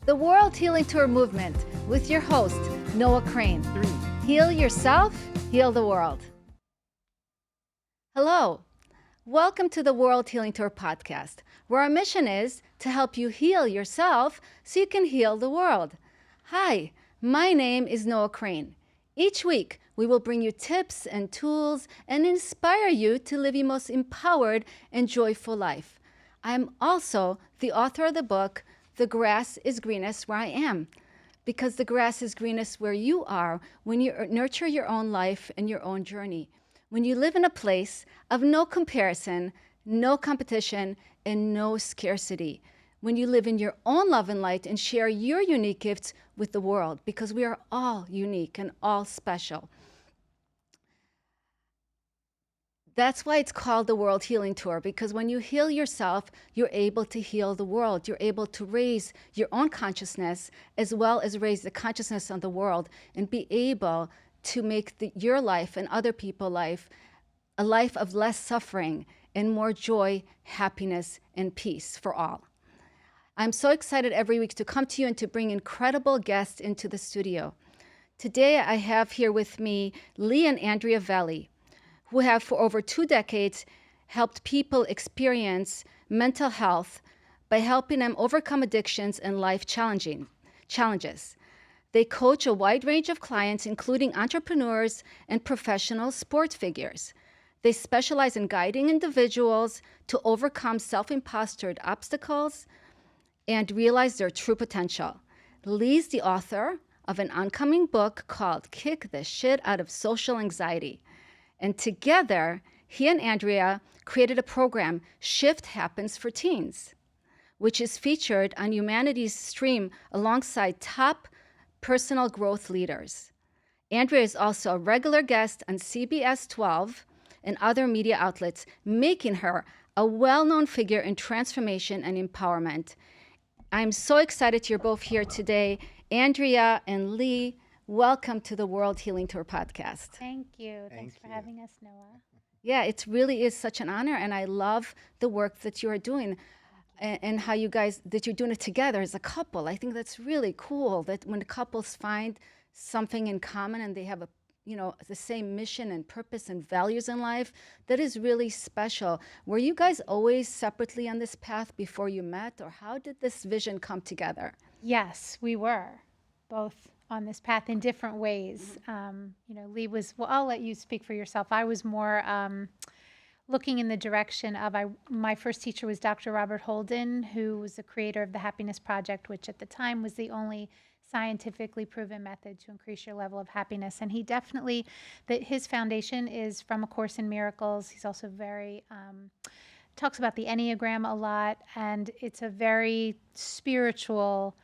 The World Healing Tour movement with your host, Noah Crane. Heal yourself, heal the world. Hello. Welcome to the World Healing Tour podcast, where our mission is to help you heal yourself so you can heal the world. Hi, my name is Noah Crane. Each week, we will bring you tips and tools and inspire you to live your most empowered and joyful life. I am also the author of the book, The Grass is Greenest Where I Am, because the grass is greenest where you are when you nurture your own life and your own journey. When you live in a place of no comparison, no competition, and no scarcity. When you live in your own love and light and share your unique gifts with the world, because we are all unique and all special. That's why it's called the World Healing Tour, because when you heal yourself, you're able to heal the world. You're able to raise your own consciousness as well as raise the consciousness of the world and be able to make your life and other people's life a life of less suffering and more joy, happiness, and peace for all. I'm so excited every week to come to you and to bring incredible guests into the studio. Today, I have here with me Lee and Andrea Vallely, who have for over 2 decades helped people experience mental health by helping them overcome addictions and life challenges. They coach a wide range of clients, including entrepreneurs and professional sports figures. They specialize in guiding individuals to overcome self-imposed obstacles and realize their true potential. Lee's the author of an oncoming book called Kick the Shit Out of Social Anxiety. And together, he and Andrea created a program, Shift Happens for Teens, which is featured on Humanity's Stream alongside top personal growth leaders. Andrea is also a regular guest on CBS 12 and other media outlets, making her a well-known figure in transformation and empowerment. I'm so excited you're both here today. Andrea and Lee, welcome to the World Healing Tour podcast. Thank you. Thanks for having us, Noah. Yeah, it really is such an honor, and I love the work that you are doing and how you guys, that you're doing it together as a couple. I think that's really cool that when couples find something in common and they have the same mission and purpose and values in life, that is really special. Were you guys always separately on this path before you met, or how did this vision come together? Yes, we were both on this path in different ways. Lee was, well, I'll let you speak for yourself. I was more looking in the direction of, my first teacher was Dr. Robert Holden, who was the creator of the Happiness Project, which at the time was the only scientifically proven method to increase your level of happiness. And he definitely, his foundation is from A Course in Miracles. He's also very, talks about the Enneagram a lot, and it's a very spiritual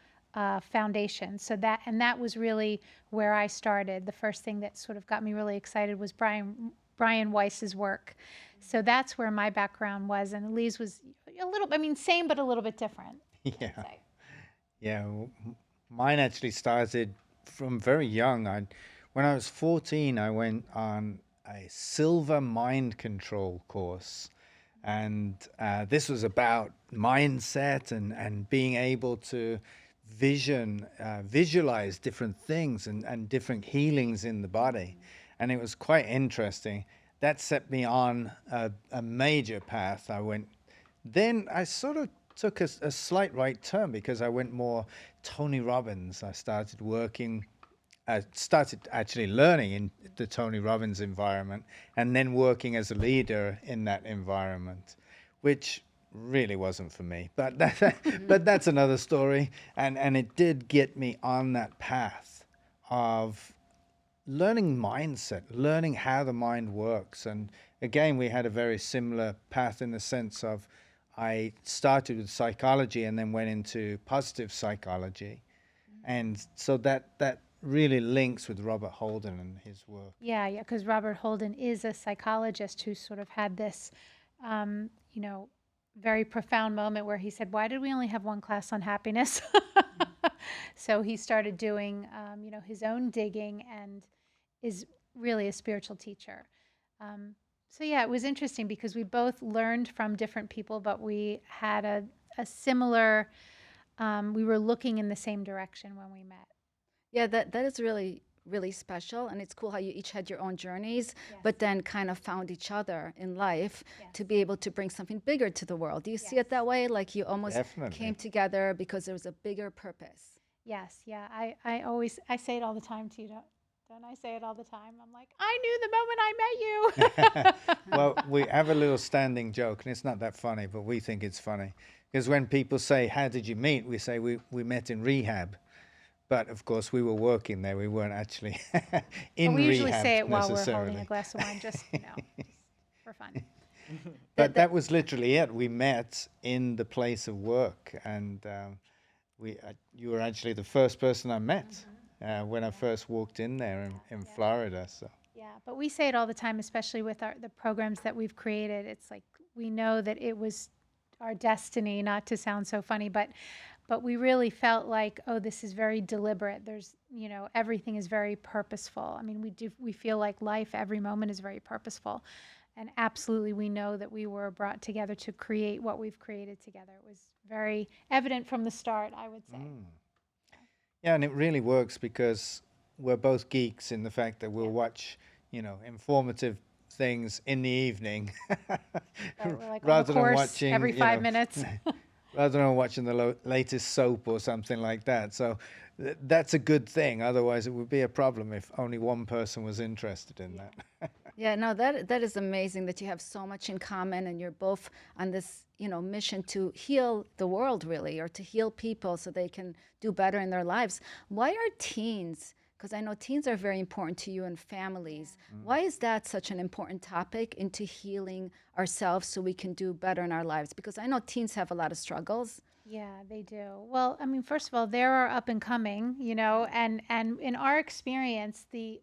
foundation. So that was really where I started. The first thing that sort of got me really excited was Brian Weiss's work. So that's where my background was, and Lee's was a little, same but a little bit different. Yeah. Mine actually started from very young. When I was 14, I went on a silver mind control course. And this was about mindset and being able to visualize different things and different healings in the body. And it was quite interesting. That set me on a major path. Then I sort of took a slight right turn because I went more Tony Robbins. I started actually learning in the Tony Robbins environment and then working as a leader in that environment, which really wasn't for me. But that's another story. And it did get me on that path of learning mindset, learning how the mind works. And again, we had a very similar path in the sense of I started with psychology and then went into positive psychology. And so that really links with Robert Holden and his work. Yeah, because Robert Holden is a psychologist who sort of had this, very profound moment where he said, why did we only have one class on happiness? So he started doing, his own digging and is really a spiritual teacher. So yeah, it was interesting because we both learned from different people, but we had a similar we were looking in the same direction when we met. Yeah, that is really really special, and it's cool how you each had your own journeys, Yes. but then kind of found each other in life Yes. to be able to bring something bigger to the world. Do you see Yes. it that way? Like you almost came Definitely. together because there was a bigger purpose. Yes, yeah. I say it all the time to you. Don't I say it all the time? I'm like, I knew the moment I met you. Well, we have a little standing joke, and it's not that funny, but we think it's funny. Because when people say, "How did you meet?" we say, we met in rehab. But of course, we were working there. We weren't actually But in we usually rehab say it while we're holding a necessarily. glass of wine, just, just for fun. But That, that was literally it. We met in the place of work, and you were actually the first person I met when I first walked in there in Yeah. Florida. So Yeah, but we say it all the time, especially with the programs that we've created. It's like we know that it was our destiny, not to sound so funny, but we really felt like, oh, this is very deliberate. There's, everything is very purposeful. I mean, we feel like life, every moment is very purposeful. And absolutely, we know that we were brought together to create what we've created together. It was very evident from the start, I would say. yeah, and it really works because we're both geeks in the fact that we'll watch, informative things in the evening Right, we're like on a rather than course watching, every 5 minutes. rather than watching the latest soap or something like that. So that's a good thing. Otherwise, it would be a problem if only one person was interested in that. yeah, no, that is amazing that you have so much in common, and you're both on this, mission to heal the world, really, or to heal people so they can do better in their lives. Why are teens? Because I know teens are very important to you and families. Why is that such an important topic into healing ourselves so we can do better in our lives? Because I know teens have a lot of struggles. Yeah, they do. Well, I mean, first of all, they are up and coming, and in our experience, the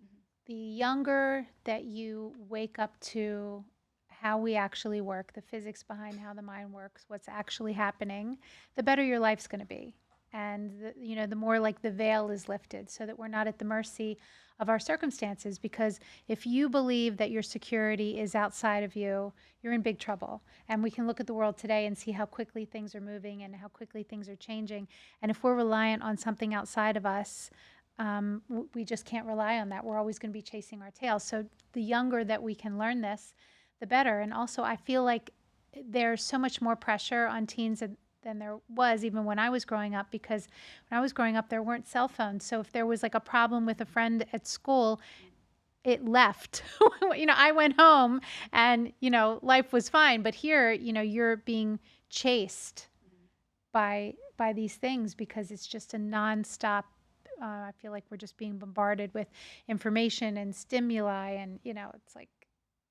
younger that you wake up to how we actually work, the physics behind how the mind works, what's actually happening, the better your life's going to be. And the more like the veil is lifted so that we're not at the mercy of our circumstances, because if you believe that your security is outside of you, you're in big trouble. And we can look at the world today and see how quickly things are moving and how quickly things are changing. And if we're reliant on something outside of us, we just can't rely on that. We're always going to be chasing our tail. So the younger that we can learn this, the better. And also, I feel like there's so much more pressure on teens than there was even when I was growing up, because when I was growing up, there weren't cell phones. So if there was like a problem with a friend at school, it left. I went home and, life was fine. But here, you're being chased by these things because it's just a nonstop. I feel like we're just being bombarded with information and stimuli, and it's like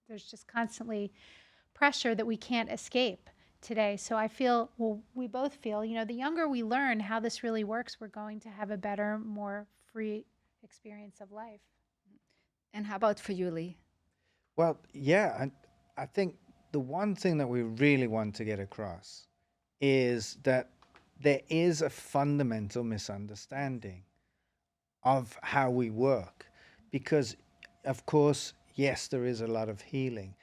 there's just constantly pressure that we can't escape today. So I feel, well, we both feel, the younger we learn how this really works, we're going to have a better, more free experience of life. And how about for you, Lee? Well, yeah, I think the one thing that we really want to get across is that there is a fundamental misunderstanding of how we work. Because, of course, yes, there is a lot of healing.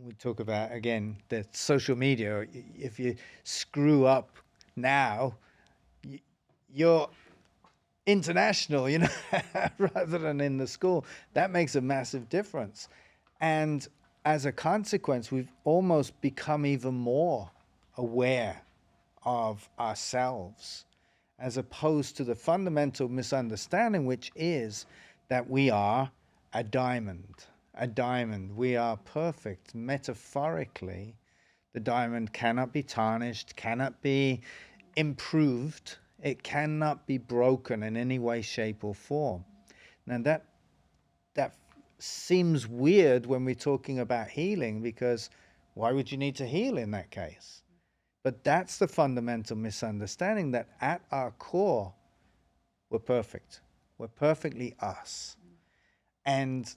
We talk about, again, the social media. If you screw up now, you're international, rather than in the school. That makes a massive difference. And as a consequence, we've almost become even more aware of ourselves, as opposed to the fundamental misunderstanding, which is that we are a diamond. A diamond. We are perfect. Metaphorically, the diamond cannot be tarnished, cannot be improved. It cannot be broken in any way, shape, or form. Now that seems weird when we're talking about healing, because why would you need to heal in that case? But that's the fundamental misunderstanding, that at our core, we're perfect. We're perfectly us. And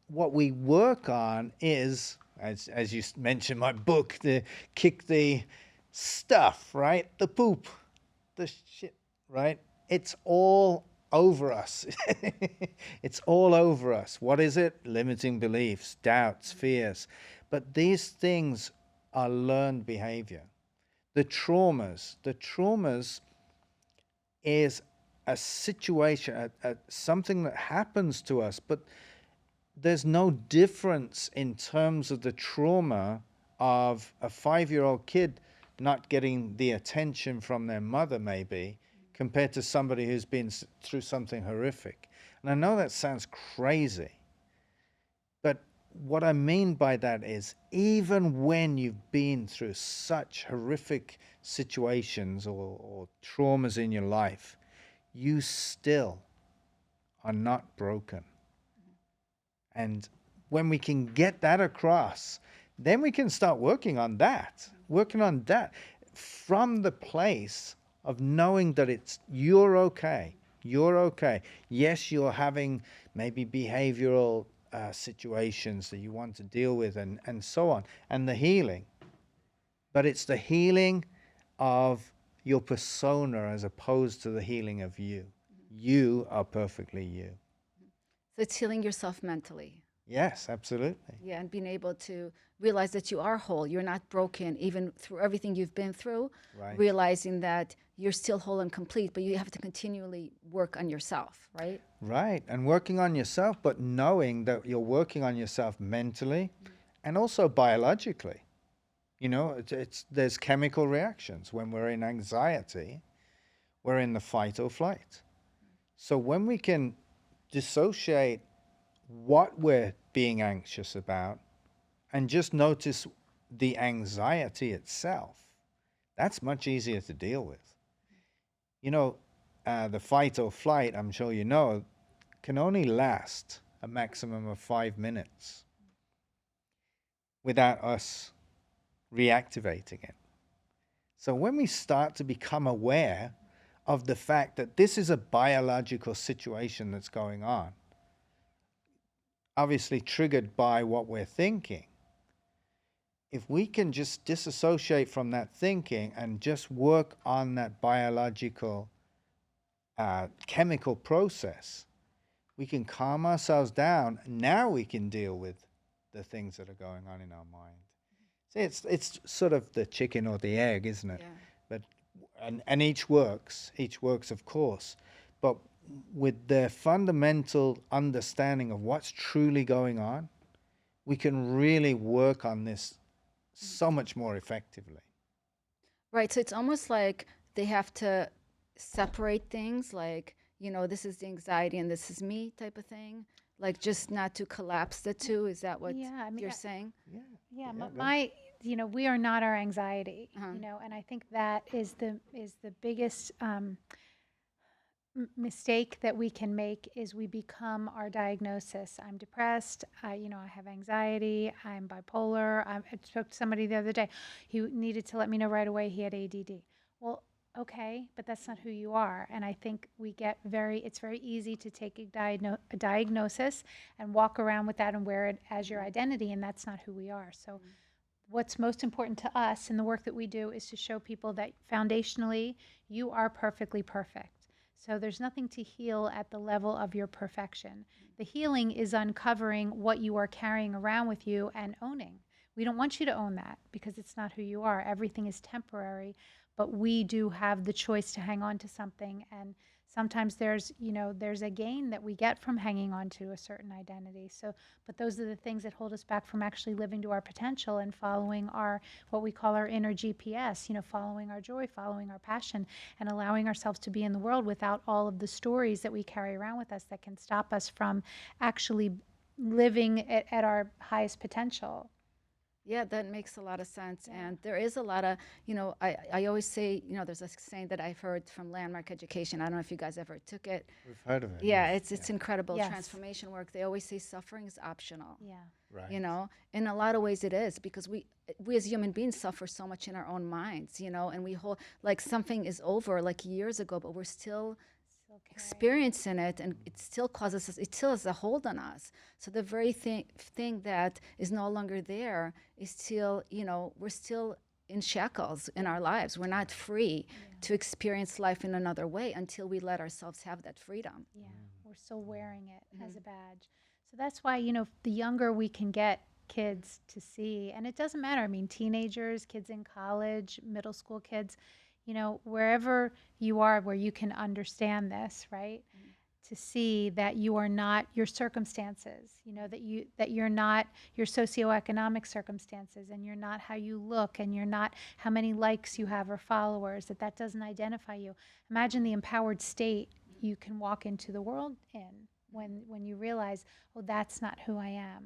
what we work on is, as you mentioned, my book, the kick the stuff, right? The poop, the shit, right? It's all over us. It's all over us. What is it? Limiting beliefs, doubts, fears. But these things are learned behavior. The traumas is a situation, something that happens to us, but there's no difference in terms of the trauma of a 5-year-old kid not getting the attention from their mother, maybe, compared to somebody who's been through something horrific. And I know that sounds crazy, but what I mean by that is even when you've been through such horrific situations or traumas in your life, you still are not broken. And when we can get that across, then we can start working on that from the place of knowing that it's you're okay. You're okay. Yes, you're having maybe behavioral situations that you want to deal with and so on, and the healing. But it's the healing of your persona as opposed to the healing of you. You are perfectly you. So it's healing yourself mentally. Yes, absolutely. Yeah, and being able to realize that you are whole. You're not broken, even through everything you've been through. Right. Realizing that you're still whole and complete, but you have to continually work on yourself, right? Right. And working on yourself, but knowing that you're working on yourself mentally and also biologically. You know, it's there's chemical reactions. When we're in anxiety, we're in the fight or flight. So when we can dissociate what we're being anxious about and just notice the anxiety itself, that's much easier to deal with. You know, the fight or flight, I'm sure you know, can only last a maximum of 5 minutes without us reactivating it. So when we start to become aware of the fact that this is a biological situation that's going on, obviously triggered by what we're thinking, if we can just disassociate from that thinking and just work on that biological chemical process, we can calm ourselves down. Now we can deal with the things that are going on in our mind. See, it's sort of the chicken or the egg, isn't it? Yeah. But and each works, of course, but with the fundamental understanding of what's truly going on, we can really work on this so much more effectively. Right. So it's almost like they have to separate things, like, this is the anxiety and this is me type of thing. Like just not to collapse the two. Is that what Yeah, I mean, you're saying? Yeah, yeah, yeah, my, we are not our anxiety, Uh-huh. and I think that is the biggest mistake that we can make is we become our diagnosis. I'm depressed. I have anxiety. I'm bipolar. I spoke to somebody the other day. He needed to let me know right away he had ADD. Well, okay, but that's not who you are. And I think it's very easy to take a diagnosis and walk around with that and wear it as your identity, and that's not who we are. So what's most important to us in the work that we do is to show people that foundationally you are perfectly perfect. So there's nothing to heal at the level of your perfection. The healing is uncovering what you are carrying around with you and owning. We don't want you to own that because it's not who you are. Everything is temporary, but we do have the choice to hang on to something, and sometimes there's a gain that we get from hanging on to a certain identity. So but those are the things that hold us back from actually living to our potential and following our what we call our inner GPS, following our joy, following our passion, and allowing ourselves to be in the world without all of the stories that we carry around with us that can stop us from actually living at our highest potential. Yeah, that makes a lot of sense. Yeah. And there is a lot of, I always say, there's a saying that I've heard from Landmark Education. I don't know if you guys ever took it. we've heard of it. Yeah, Yeah, it's incredible Yes. transformation work. They always say suffering is optional. Yeah. right. In a lot of ways it is, because we as human beings suffer so much in our own minds, and we hold like something is over like years ago, but we're still Still carrying. experiencing it, and it still causes us, it still has a hold on us. So the very thing that is no longer there is still, we're still in shackles in our lives. We're not free to experience life in another way until we let ourselves have that freedom. Yeah, we're still wearing it as a badge. So that's why, the younger we can get kids to see, and it doesn't matter. I mean, teenagers, kids in college, middle school kids, wherever you are where you can understand this, right? To see that you are not your circumstances, that you're not your socioeconomic circumstances, and you're not how you look, and you're not how many likes you have or followers, that doesn't identify you. Imagine the empowered state you can walk into the world in when you realize, oh, that's not who I am.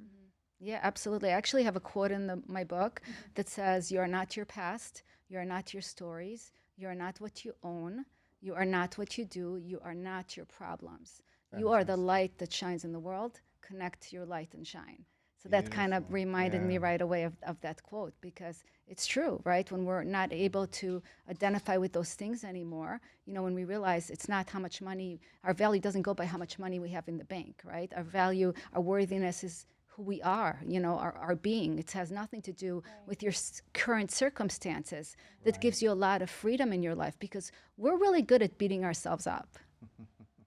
Yeah, absolutely. I actually have a quote in my book that says, "You are not your past. You are not your stories. You are not what you own. You are not what you do. You are not your problems. You are the Fantastic. light that shines in the world. Connect to your light and shine." So that kind of Beautiful. reminded me Yeah. right away of that quote, because it's true, right? When we're not able to identify with those things anymore, when we realize it's not how much money, our value doesn't go by how much money we have in the bank, right? Our value, our worthiness is who we are, our being. It has nothing to do with your current circumstances. That Right. gives you a lot of freedom in your life, because we're really good at beating ourselves up,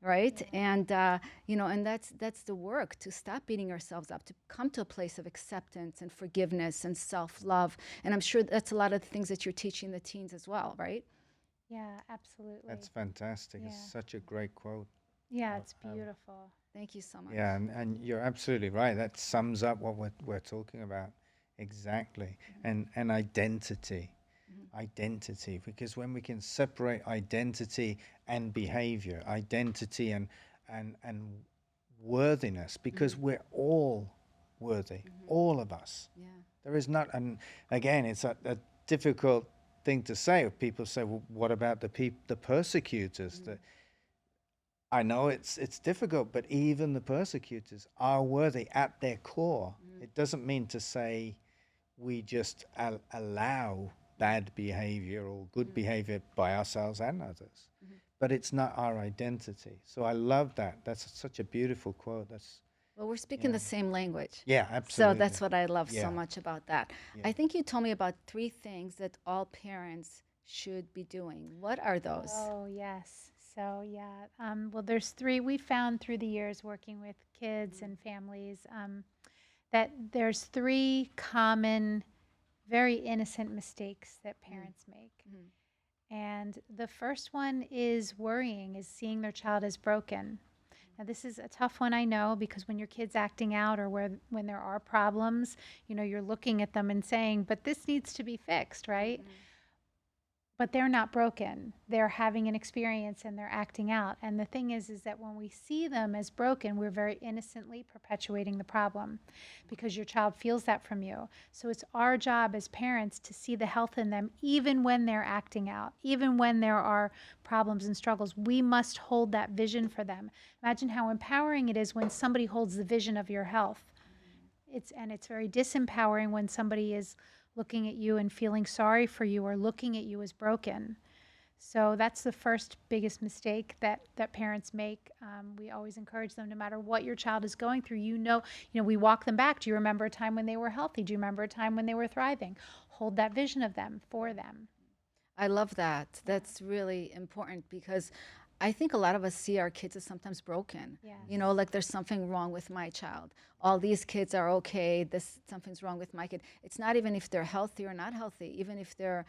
right? And that's the work, to stop beating ourselves up, to come to a place of acceptance and forgiveness and self-love. And I'm sure that's a lot of the things that you're teaching the teens as well, right? Yeah, absolutely. That's fantastic. Yeah. It's such a great quote. Yeah, How, it's how, beautiful. Thank you so much. yeah, and you're absolutely right. That sums up what we're talking about exactly. And identity. Identity. Because when we can separate identity and behavior, identity and worthiness, because we're all worthy, all of us. Yeah. There is not, and again, it's a difficult thing to say. People say, "Well, what about the persecutors?" That I know it's difficult, but even the persecutors are worthy at their core. It doesn't mean to say we just allow bad behavior or good behavior by ourselves and others, but it's not our identity. So I love that. That's such a beautiful quote. That's Well, we're speaking yeah, the same language. yeah, So absolutely, that's what I love so yeah, much about that. yeah. I think you told me about 3 things that all parents should be doing. What are those? Oh, yes. So, yeah. Well, there's three we found through the years working with kids and families, that there's three common, very innocent mistakes that parents make. And the first one is worrying, is seeing their child as broken. Now, this is a tough one, I know, because when your kid's acting out, or when there are problems, you're looking at them and saying, but this needs to be fixed, right? But they're not broken. They're having an experience and they're acting out. And the thing is that when we see them as broken, we're very innocently perpetuating the problem, because your child feels that from you. So it's our job as parents to see the health in them, even when they're acting out, even when there are problems and struggles. We must hold that vision for them. Imagine how empowering it is when somebody holds the vision of your health. It's very disempowering when somebody is looking at you and feeling sorry for you, or looking at you as broken. So that's the first biggest mistake that parents make. We always encourage them, no matter what your child is going through, we walk them back. Do you remember a time when they were healthy? Do you remember a time when they were thriving? Hold that vision of them for them. I love that. That's really important, because I think a lot of us see our kids as sometimes broken. Yes. Like there's something wrong with my child. All these kids are okay. This something's wrong with my kid. It's not even if they're healthy or not healthy, even if they're,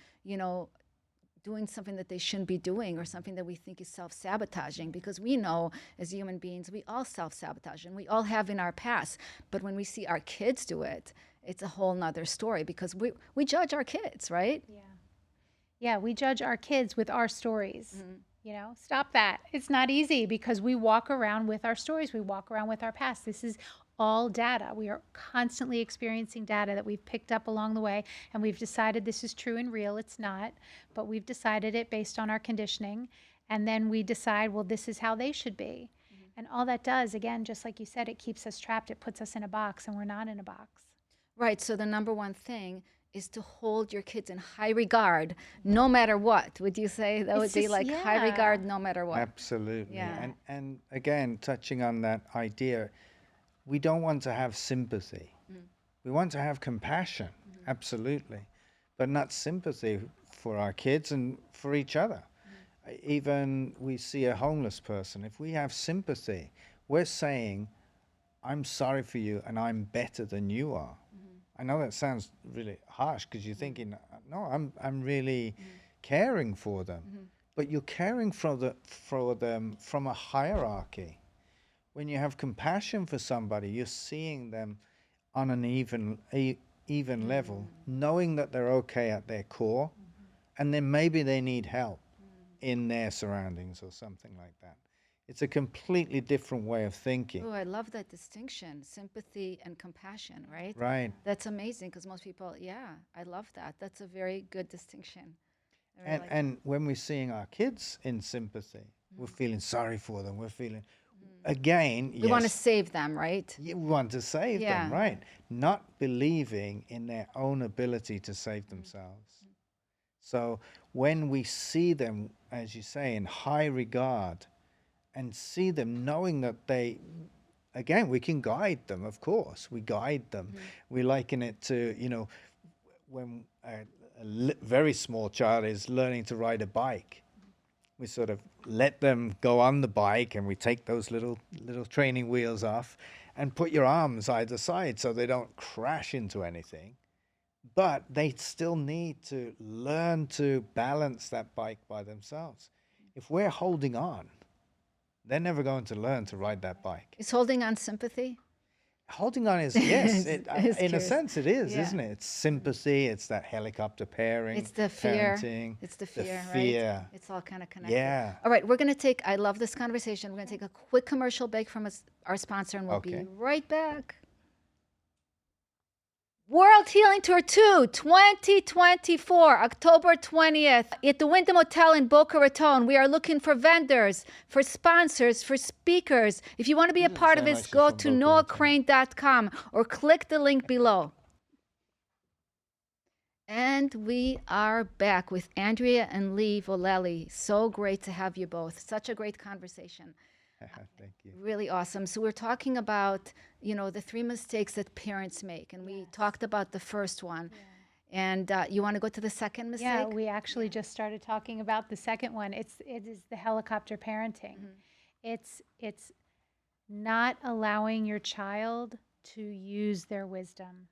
doing something that they shouldn't be doing, or something that we think is self-sabotaging, because we know as human beings we all self-sabotage, and we all have in our past. But when we see our kids do it, it's a whole nother story, because we judge our kids, right? Yeah. Yeah, we judge our kids with our stories. Stop that. It's not easy, because we walk around with our stories. We walk around with our past. This is all data. We are constantly experiencing data that we've picked up along the way, and we've decided this is true and real. It's not, but we've decided it based on our conditioning. And then we decide, well, this is how they should be. And all that does, again, just like you said, it keeps us trapped. It puts us in a box, and we're not in a box. Right. So the number one thing is to hold your kids in high regard, no matter what. Would you say that would It's be just, like high yeah. regard, no matter what? Absolutely. Yeah. And again, touching on that idea, we don't want to have sympathy. We want to have compassion, absolutely, but not sympathy for our kids and for each other. Even we see a homeless person, if we have sympathy, we're saying, I'm sorry for you and I'm better than you are. I know that sounds really harsh, because you're thinking, no, I'm really caring for them, but you're caring for them from a hierarchy. When you have compassion for somebody, you're seeing them on an even level, knowing that they're okay at their core, and then maybe they need help in their surroundings or something like that. It's a completely different way of thinking. Oh, I love that distinction, sympathy and compassion, right? Right. That's amazing because most people, yeah, I love that. That's a very good distinction. I really And like and when we're seeing our kids in sympathy, we're feeling sorry for them. We're feeling again, we want to yes, save them, right? you want to save them, Yeah. right? Not believing in their own ability to save themselves. So when we see them, as you say, in high regard, and see them knowing that they, again, we can guide them, of course, we guide them. We liken it to, when a very small child is learning to ride a bike. We sort of let them go on the bike, and we take those little training wheels off and put your arms either side so they don't crash into anything. But they still need to learn to balance that bike by themselves. If we're holding on, they're never going to learn to ride that bike. Is holding on sympathy? Holding on is, yes, Is in a curious. sense it is, Yeah. isn't it? It's sympathy, it's that helicopter pairing, It's the fear. parenting, It's the fear, fear. right? It's all kind of connected. Yeah. All right, we're going to take, I love this conversation. We're going to take a quick commercial break from our sponsor, and we'll be Okay. right back. World Healing Tour 2, 2024, October 20th, at the Wyndham Hotel in Boca Raton. We are looking for vendors, for sponsors, for speakers. If you want to be a part of sound this, like go she's to from Boca Raton. noahcrane.com or click the link below. And we are back with Andrea and Lee Vallely. So great to have you both. Such a great conversation. Thank you. Really awesome. So we're talking about, the 3 mistakes that parents make, and we talked about the first one. And you want to go to the second mistake? Yeah, we actually just started talking about the second one. It is the helicopter parenting. It's not allowing your child to use their wisdom.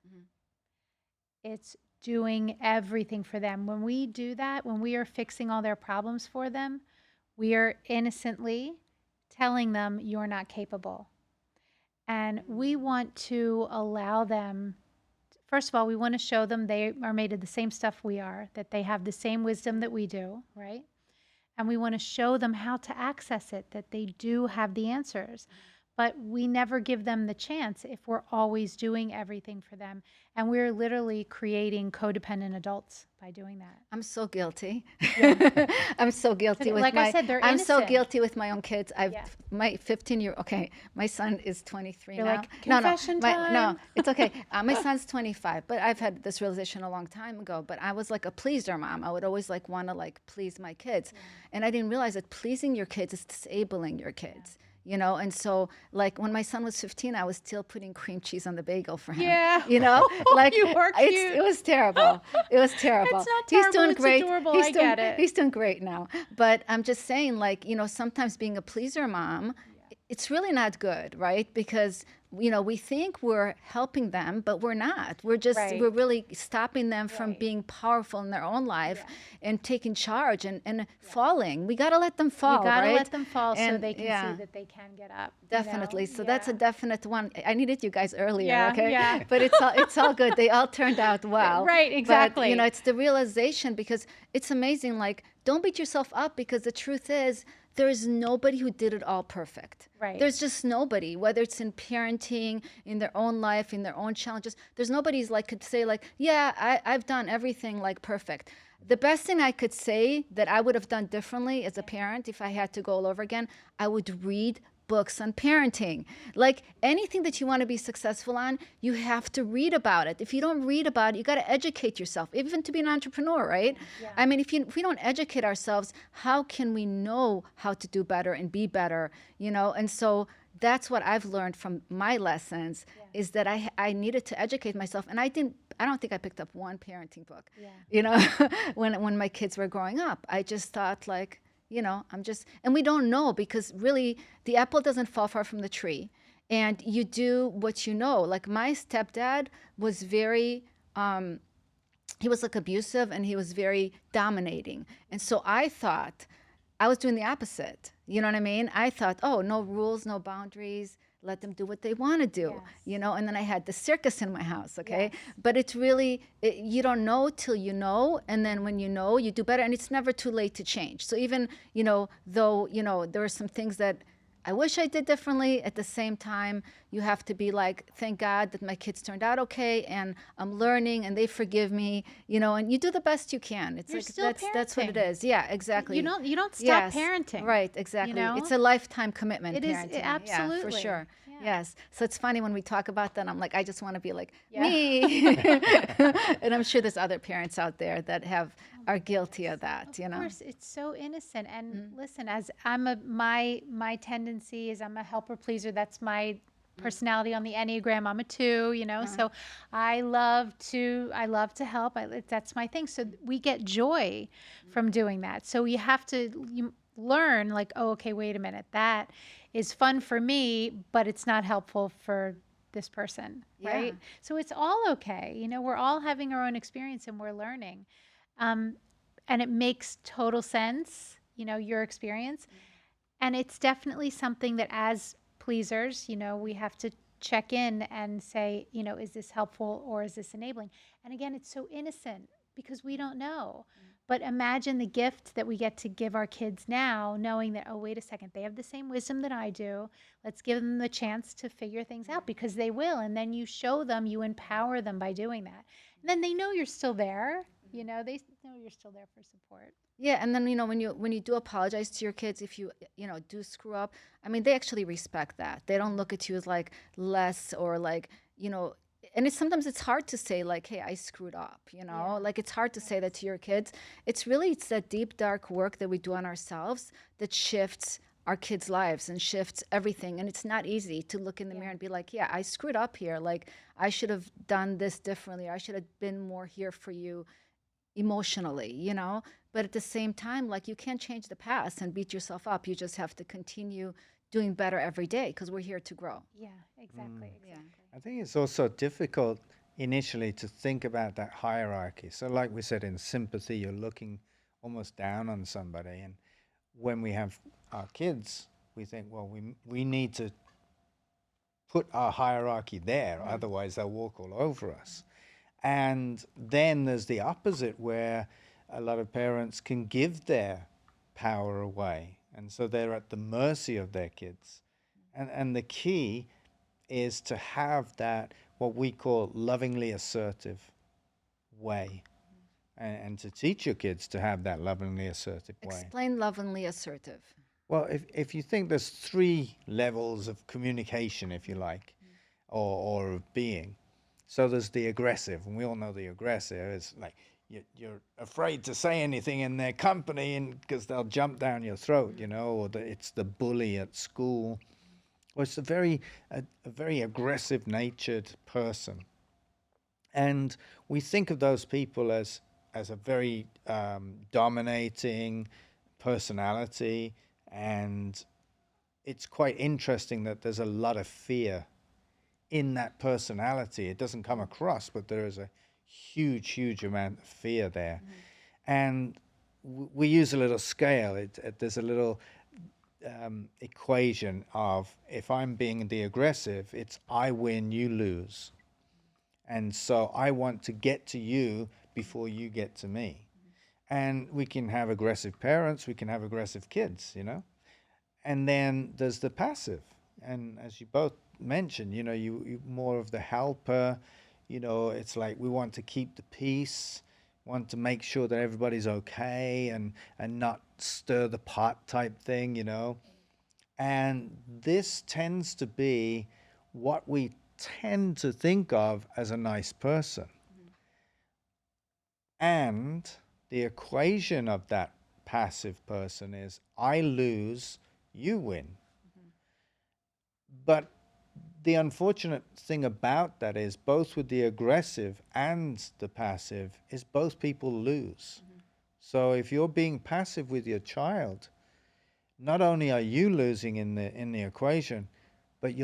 It's doing everything for them. When we do that, when we are fixing all their problems for them, we are innocently telling them you're not capable. And we want to allow them, first of all, we want to show them they are made of the same stuff we are, that they have the same wisdom that we do, right? And we want to show them how to access it, that they do have the answers. But we never give them the chance if we're always doing everything for them. And we're literally creating codependent adults by doing that. I'm so guilty. I'm so guilty with Like I said, they're I'm so innocent. guilty with my own kids. Yeah. My 15-year. Okay, my son is 23 You're now. like, confession time. No, it's okay. My son's 25, but I've had this realization a long time ago. But I was like a pleaser mom. I would always want to please my kids, and I didn't realize that pleasing your kids is disabling your kids. And so when my son was 15, I was still putting cream cheese on the bagel for him. Yeah. You were cute. it was terrible. It was terrible. It's not He's terrible, doing it's great. adorable, He's I doing, get it. He's doing great now. But I'm just saying, sometimes being a pleaser mom, it's really not good, right? Because we think we're helping them, but we're not. We're just Right. we're really stopping them from Right. being powerful in their own life and taking charge and falling. We got to let them fall, You got to right? let them fall so And, they can yeah. see that they can get up. Definitely. So that's a Yeah. definite one. I needed you guys earlier, Yeah, okay? yeah. But it's all good. They all turned out well. Right, exactly. But, it's the realization, because it's amazing. Don't beat yourself up, because the truth is there is nobody who did it all perfect. Right. There's just nobody, whether it's in parenting, in their own life, in their own challenges. There's nobody's could say yeah, I've done everything perfect. The best thing I could say that I would have done differently as a parent, if I had to go all over again, I would read books on parenting. Anything that you want to be successful on, you have to read about it. If you don't read about it, you got to educate yourself, even to be an entrepreneur, right? Yeah. I mean, if we don't educate ourselves, how can we know how to do better and be better? And so that's what I've learned from my lessons, is that I needed to educate myself. And I don't think I picked up one parenting book, when my kids were growing up. I just thought and we don't know, because really the apple doesn't fall far from the tree, and you do what you know. My stepdad was very he was like abusive and he was very dominating. And so I thought I was doing the opposite. You know what I mean? I thought, oh, no rules, no boundaries. Let them do what they want to do, Yes. you know? And then I had the circus in my house, okay? Yes. But it's really, you don't know till you know. And then when you know, you do better. And it's never too late to change. So even, though, there are some things that I wish I did differently. At the same time, you have to be like, thank God that my kids turned out okay, and I'm learning, and they forgive me, and you do the best you can. It's You're like still that's what it parenting. is. Yeah, exactly. You don't stop Yes, parenting. right, You exactly. It's know? a lifetime commitment, It is parenting. Yeah, for absolutely. sure. Yeah. Yes. So it's funny when we talk about that. I'm like, I just want to be like Yeah. me, and I'm sure there's other parents out there that are guilty of that. Of course, it's so innocent. And listen, as my tendency is I'm a helper pleaser. That's my personality on the Enneagram. I'm a 2, so I love to help. That's my thing. So we get joy from doing that. So you learn like, oh, okay, wait a minute. That is fun for me, but it's not helpful for this person, right? Yeah. So it's all okay. We're all having our own experience and we're learning. Um, and it makes total sense, your experience. And it's definitely something that as pleasers, we have to check in and say, is this helpful or is this enabling? And again, it's so innocent because we don't know. But imagine the gift that we get to give our kids now, knowing that, oh, wait a second, they have the same wisdom that I do. Let's give them the chance to figure things out because they will. And then you show them, you empower them by doing that. And then they know you're still there. They know you're still there for support. Yeah, and then when you do apologize to your kids if you do screw up, I mean they actually respect that. They don't look at you as like less or like, and sometimes it's hard to say like, hey, I screwed up, Yeah. like it's hard to say that to your kids. It's that deep dark work that we do on ourselves that shifts our kids' lives and shifts everything. And it's not easy to look in the mirror and be like, yeah, I screwed up here. Like I should have done this differently. I should have been more here for you emotionally, but at the same time, like you can't change the past and beat yourself up. You just have to continue doing better every day because we're here to grow. Yeah, exactly, Yeah. exactly. I think it's also difficult initially to think about that hierarchy. So, like we said, in sympathy, you're looking almost down on somebody. And when we have our kids, we think, well, we need to put our hierarchy there, otherwise, they'll walk all over us. And then there's the opposite where a lot of parents can give their power away. And so they're at the mercy of their kids. And the key is to have that, what we call lovingly assertive way, and to teach your kids to have that lovingly assertive way. Explain lovingly assertive. Well, if you think there's 3 levels of communication, if you like, or of being. So there's the aggressive, and we all know the aggressive. It's like you're afraid to say anything in their company, and because they'll jump down your throat, or it's the bully at school. Or it's a very aggressive natured person. And we think of those people as a very dominating personality. And it's quite interesting that there's a lot of fear in that personality. It doesn't come across, but there is a huge, huge amount of fear there. And we use a little scale. There's a little equation of if I'm being the aggressive, it's I win, you lose. And so I want to get to you before you get to me. And we can have aggressive parents, we can have aggressive kids. And then there's the passive. And as you both mentioned, you more of the helper. It's like we want to keep the peace, want to make sure that everybody's okay and not stir the pot type thing. And this tends to be what we tend to think of as a nice person. And the equation of that passive person is I lose, you win. But the unfortunate thing about that is both with the aggressive and the passive is both people lose. So if you're being passive with your child, not only are you losing in the equation, but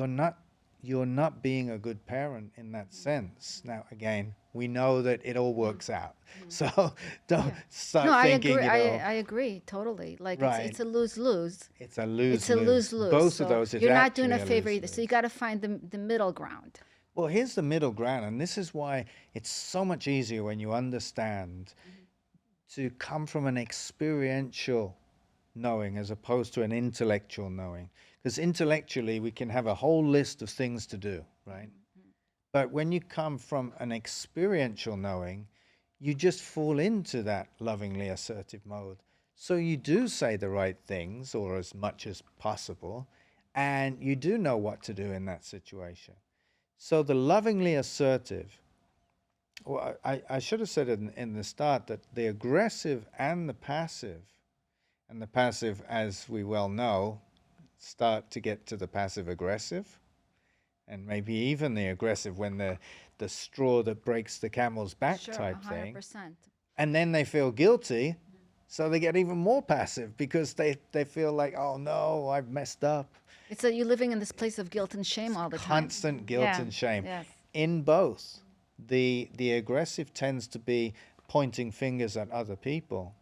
you're not being a good parent in that sense. Now, again, we know that it all works out. So don't Yeah. No, start I thinking, agree. I agree totally. Like right, it's a lose lose. it's a It's lose a lose. lose lose. Both of So those is you're not doing actually a a favor lose either. So you lose. got to find the middle ground. Well, here's the middle ground, and this is why it's so much easier when you understand to come from an experiential knowing as opposed to an intellectual knowing. Because intellectually, we can have a whole list of things to do, right? But when you come from an experiential knowing, you just fall into that lovingly assertive mode. So you do say the right things, or as much as possible, and you do know what to do in that situation. So the lovingly assertive, well, I should have said in the start that the aggressive and the passive, as we well know, start to get to the passive aggressive, and maybe even the aggressive when the straw that breaks the camel's back Sure, type thing. 100%. And then they feel guilty, so they get even more passive because they feel like, oh no, I've messed up. It's that you're living in this place of guilt and shame all the time. Constant guilt Yeah. and shame. Yes. In both, the aggressive tends to be pointing fingers at other people,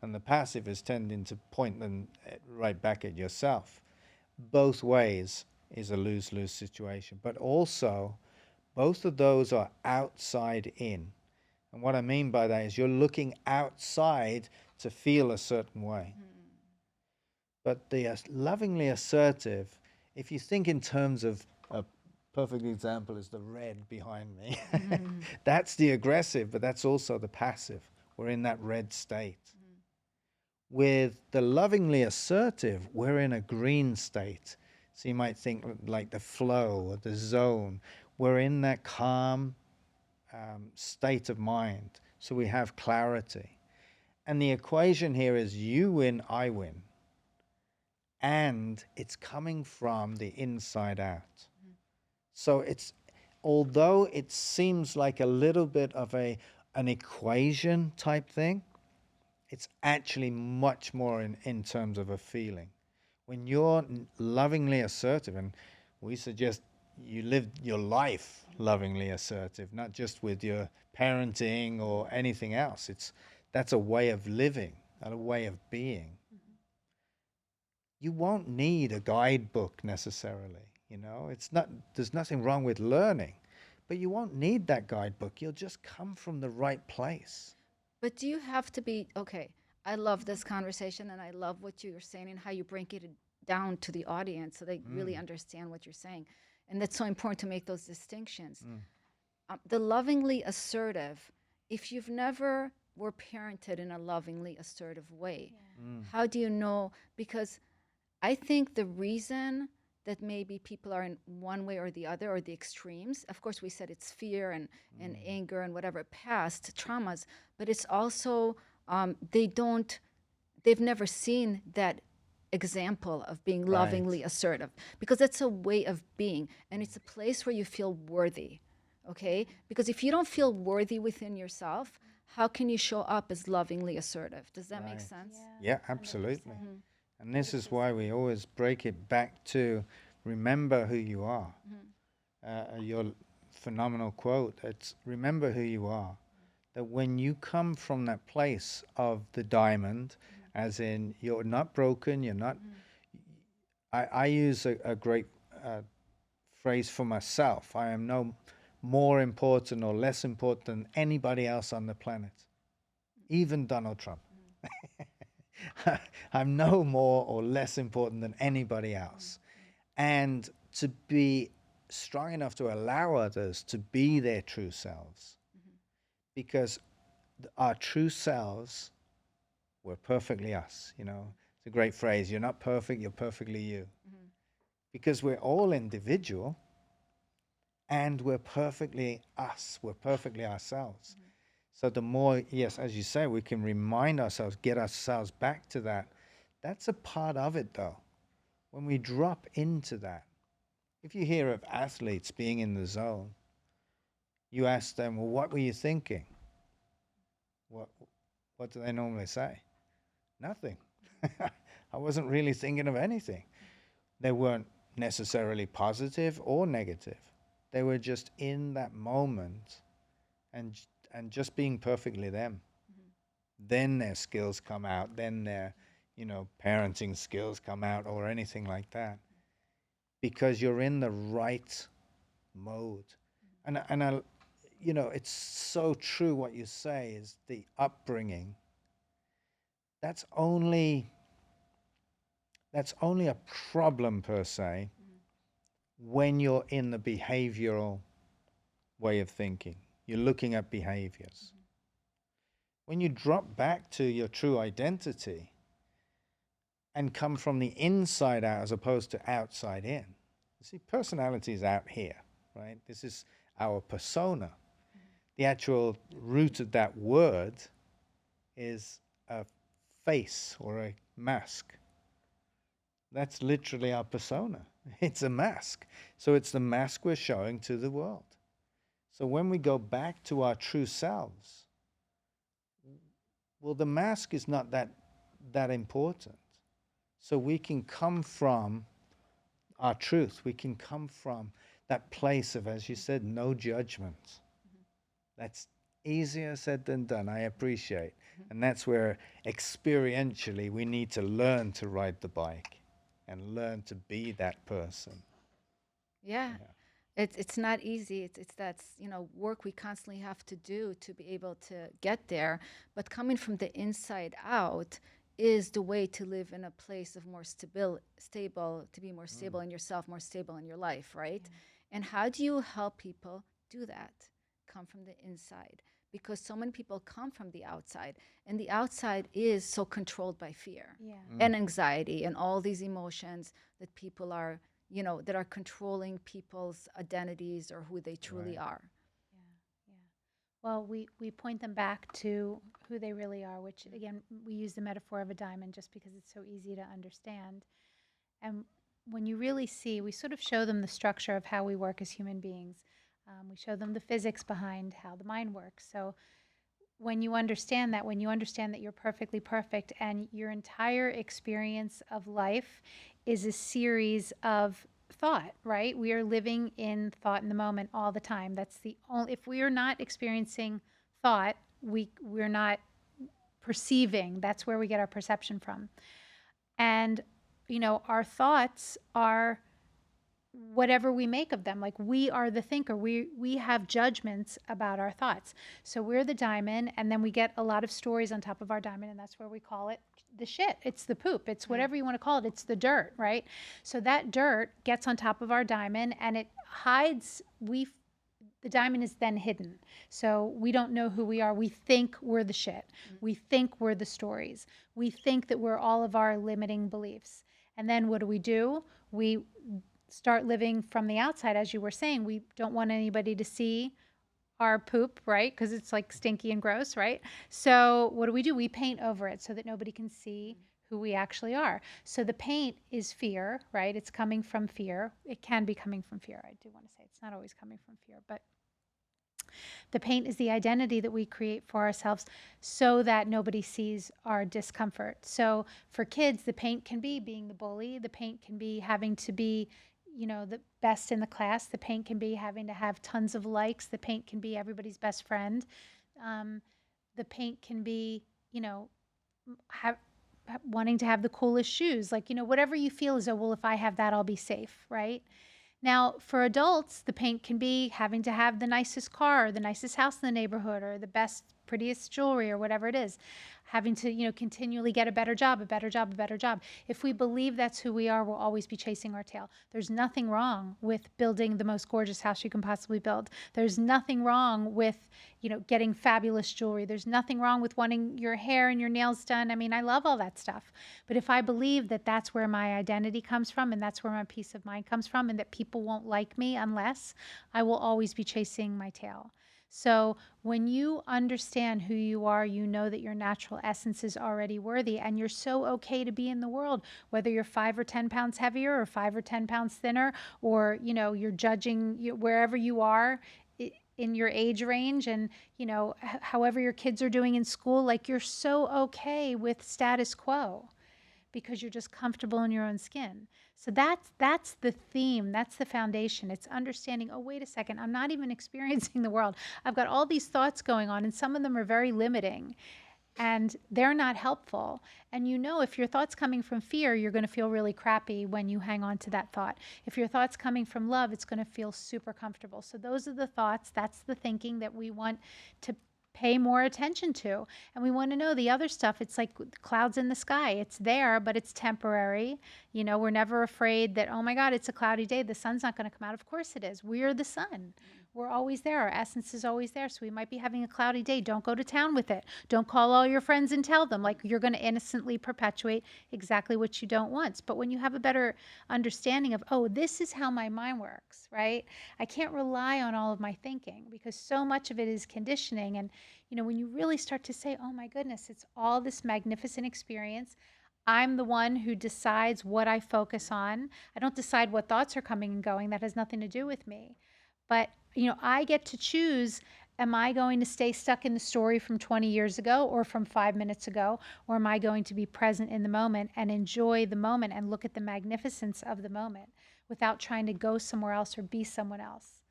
and the passive is tending to point them right back at yourself. Both ways is a lose-lose situation, but also both of those are outside in. And what I mean by that is you're looking outside to feel a certain way. But the lovingly assertive, if you think in terms of a perfect example is the red behind me, that's the aggressive, but that's also the passive. We're in that red state. With the lovingly assertive, we're in a green state. So you might think like the flow or the zone. We're in that calm state of mind. So we have clarity. And the equation here is you win, I win. And it's coming from the inside out. So it's, although it seems like a little bit of an equation type thing, it's actually much more in terms of a feeling. When you're lovingly assertive, and we suggest you live your life lovingly assertive, not just with your parenting or anything else. That's a way of living, not a way of being. You won't need a guidebook necessarily, you know. It's not there's nothing wrong with learning, but you won't need that guidebook. You'll just come from the right place. But do you have to be okay? I love this conversation and I love what you're saying and how you break it down to the audience so they really understand what you're saying. And that's so important to make those distinctions. The lovingly assertive, if you've never were parented in a lovingly assertive way, how do you know? Because I think the reason that maybe people are in one way or the other or the extremes, of course, we said it's fear and anger and whatever, past traumas, but it's also they've never seen that example of being lovingly assertive because it's a way of being and it's a place where you feel worthy. Okay? Because if you don't feel worthy within yourself, how can you show up as lovingly assertive? Does that make sense? Yeah, absolutely. And this is why we always break it back to remember who you are. Your phenomenal quote, it's remember who you are. That when you come from that place of the diamond, as in you're not broken, you're not. I use a great phrase for myself. I am no more important or less important than anybody else on the planet, even Donald Trump. I'm no more or less important than anybody else. And to be strong enough to allow others to be their true selves. Because our true selves were perfectly us, you know. It's a great phrase. You're not perfect, you're perfectly you. Because we're all individual and we're perfectly us, we're perfectly ourselves. So the more, yes, as you say, we can remind ourselves, get ourselves back to that. That's a part of it, though. When we drop into that, if you hear of athletes being in the zone, you ask them, well, what were you thinking? What do they normally say? Nothing. I wasn't really thinking of anything. They weren't necessarily positive or negative. They were just in that moment and and just being perfectly them. Then their skills come out. Then their, parenting skills come out or anything like that because you're in the right mode. And I, it's so true what you say is the upbringing. That's only that's only a problem per se when you're in the behavioral way of thinking. You're looking at behaviors. When you drop back to your true identity and come from the inside out as opposed to outside in. You see, personality is out here, right? This is our persona. The actual root of that word is a face or a mask. That's literally our persona. It's a mask. So it's the mask we're showing to the world. So when we go back to our true selves, well, the mask is not that important. So we can come from our truth. We can come from that place of, as you said, no judgment. That's easier said than done. I appreciate. And that's where experientially we need to learn to ride the bike and learn to be that person. Yeah. Yeah. It's not easy. It's that's, work we constantly have to do to be able to get there. But coming from the inside out is the way to live in a place of more stable, to be more stable in yourself, more stable in your life, right? And how do you help people do that? Come from the inside. Because so many people come from the outside, and the outside is so controlled by fear Yeah. and anxiety and all these emotions that people are, that are controlling people's identities or who they truly Right. are. Yeah. Well, we point them back to who they really are, which again, we use the metaphor of a diamond just because it's so easy to understand. And when you really see, we sort of show them the structure of how we work as human beings. We show them the physics behind how the mind works. So when you understand that, when you understand that you're perfectly perfect and your entire experience of life is a series of thought, right? We are living in thought in the moment all the time. That's the only, if we are not experiencing thought, we're not perceiving. That's where we get our perception from. And, our thoughts are whatever we make of them. Like we are the thinker. We have judgments about our thoughts. So we're the diamond, and then we get a lot of stories on top of our diamond, and that's where we call it the shit. It's the poop. It's whatever you want to call it. It's the dirt, right? So that dirt gets on top of our diamond, and it hides. The diamond is then hidden. So we don't know who we are. We think we're the shit. We think we're the stories. We think that we're all of our limiting beliefs. And then what do? We start living from the outside, as you were saying. We don't want anybody to see our poop, right? Because it's like stinky and gross, right? So what do? We paint over it so that nobody can see who we actually are. So the paint is fear, right? It's coming from fear. It can be coming from fear. I do want to say it's not always coming from fear, but the paint is the identity that we create for ourselves so that nobody sees our discomfort. So for kids, the paint can be being the bully. The paint can be having to be, the best in the class. The paint can be having to have tons of likes. The paint can be everybody's best friend. Um, the paint can be, have, wanting to have the coolest shoes. Like, whatever you feel as though, well, if I have that, I'll be safe, right? Now, for adults, the paint can be having to have the nicest car, or the nicest house in the neighborhood, or the best, prettiest jewelry, or whatever it is. Having to, continually get a better job, a better job, a better job. If we believe that's who we are, we'll always be chasing our tail. There's nothing wrong with building the most gorgeous house you can possibly build. There's nothing wrong with, getting fabulous jewelry. There's nothing wrong with wanting your hair and your nails done. I mean, I love all that stuff. But if I believe that that's where my identity comes from and that's where my peace of mind comes from and that people won't like me unless, I will always be chasing my tail. So when you understand who you are, you know that your natural essence is already worthy and you're so okay to be in the world, whether you're 5 or 10 pounds heavier or 5 or 10 pounds thinner, or, you're judging wherever you are in your age range and, however your kids are doing in school, like you're so okay with status quo because you're just comfortable in your own skin. So that's the theme. That's the foundation. It's understanding, oh, wait a second, I'm not even experiencing the world. I've got all these thoughts going on, and some of them are very limiting and they're not helpful. And if your thought's coming from fear, you're going to feel really crappy when you hang on to that thought. If your thought's coming from love, it's going to feel super comfortable. So those are the thoughts, that's the thinking that we want to pay more attention to. And we want to know the other stuff. It's like clouds in the sky. It's there, but it's temporary. We're never afraid that, oh my God, it's a cloudy day, the sun's not going to come out. Of course it is. We're the sun. We're always there. Our essence is always there. So we might be having a cloudy day. Don't go to town with it. Don't call all your friends and tell them. Like, you're going to innocently perpetuate exactly what you don't want. But when you have a better understanding of, oh, this is how my mind works, right? I can't rely on all of my thinking because so much of it is conditioning. And, when you really start to say, oh my goodness, it's all this magnificent experience. I'm the one who decides what I focus on. I don't decide what thoughts are coming and going. That has nothing to do with me. But, I get to choose, am I going to stay stuck in the story from 20 years ago or from 5 minutes ago? Or am I going to be present in the moment and enjoy the moment and look at the magnificence of the moment without trying to go somewhere else or be someone else?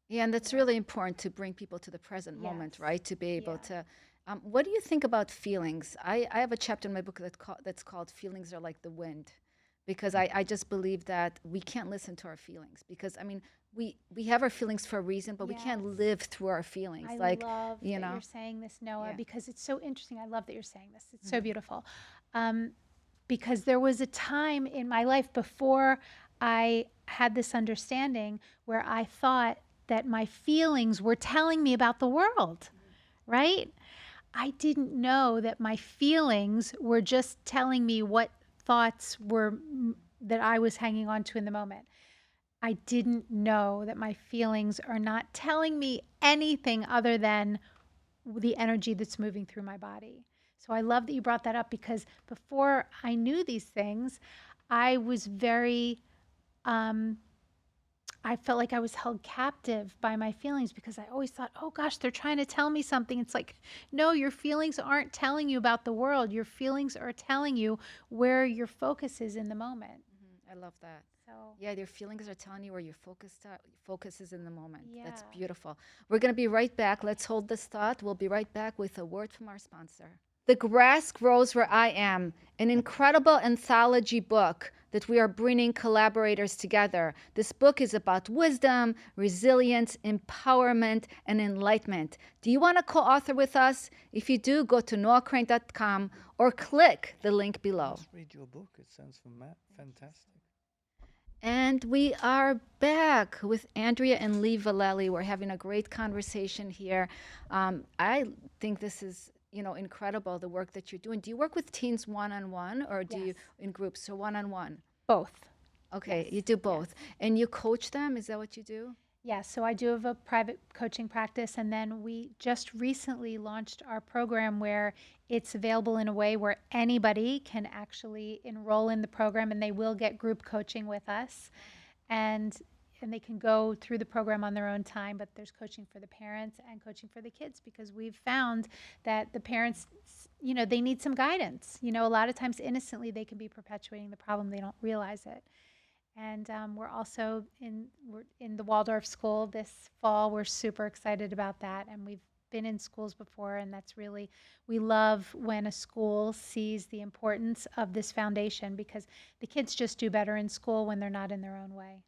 Yeah, and that's really important to bring people to the present moment, Yes. right? To be able Yeah. to. What do you think about feelings? I have a chapter in my book that's called Feelings Are Like the Wind, because I just believe that we can't listen to our feelings because, I mean, we have our feelings for a reason, but we can't Yes. live through our feelings. I Like, love you that know, you're saying this, Noah, yeah. because it's so interesting. I love that you're saying this. It's so beautiful. Um, because there was a time in my life before I had this understanding where I thought that my feelings were telling me about the world, right? I didn't know that my feelings were just telling me what thoughts were that I was hanging on to in the moment. I didn't know that my feelings are not telling me anything other than the energy that's moving through my body. So I love that you brought that up because before I knew these things, I was very, um, I felt like I was held captive by my feelings because I always thought, oh gosh, they're trying to tell me something. It's like, no, your feelings aren't telling you about the world. Your feelings are telling you where your focus is in the moment. I love that. So, Yeah, your feelings are telling you where your focus is in the moment. That's yeah. beautiful. We're going to be right back. Let's hold this thought. We'll be right back with a word from our sponsor. The Grass Grows Where I Am, an incredible anthology book that we are bringing collaborators together. This book is about wisdom, resilience, empowerment, and enlightenment. Do you want to co author with us? If you do, go to noahcrane.com or click the link below. Let's read your book. It sounds fantastic. And we are back with Andrea and Lee Vallely. We're having a great conversation here. I think this is, incredible, the work that you're doing. Do you work with teens one-on-one or do you Yes. in groups? So one-on-one. Both. Okay, Yes. you do both. And you coach them? Is that what you do? Yeah, so I do have a private coaching practice, and then we just recently launched our program where it's available in a way where anybody can actually enroll in the program, and they will get group coaching with us, and they can go through the program on their own time. But there's coaching for the parents and coaching for the kids because we've found that the parents, they need some guidance. A lot of times innocently they can be perpetuating the problem; they don't realize it. And we're in the Waldorf school this fall. We're super excited about that. And we've been in schools before, and we love when a school sees the importance of this foundation because the kids just do better in school when they're not in their own way.